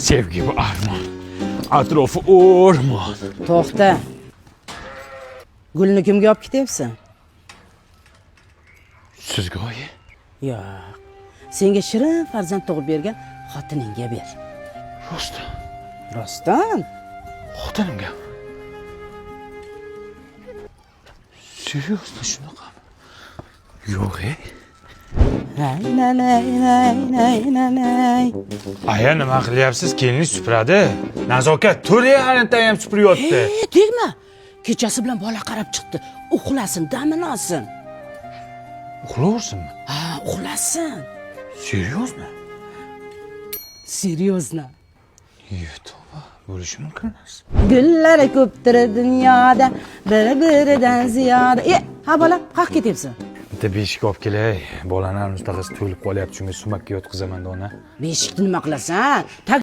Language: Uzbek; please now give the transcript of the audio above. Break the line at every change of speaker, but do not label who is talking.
Sevgi bu armon. Atrofi o'rmon.
To'xta. Gulni kimga olib ketyapsan?
Sizga oyi?
Yo'q. Senga shirin farzand tug'ib bergan xotiningga ber.
Rostdan.
Rostdan?
Xotinimga. Серьезно shunaqa? Yo'q,
Nay.
Aya nima qilyapsiz? Kelinlik supuradi. Nazokat to'rayanta ham supuryapti.
Tegma. Kechasi bilan bola qarab chiqdi. Uxlasin, damini olsin.
Uxlaversinmi?
Ha, uxlasin.
Серьезно?
Серьезно.
Tavba, bo'lishi mumkin emas.
Gullari ko'pdir dunyoda, bir-biridan ziyoda. Ha bola, qayerga ketyapsan?
Bitta beshik olib kelay. Bolani mustaqil to'lib qolyapti, shunga sumakka yotqizaman dona.
Beshikni nima qilasan?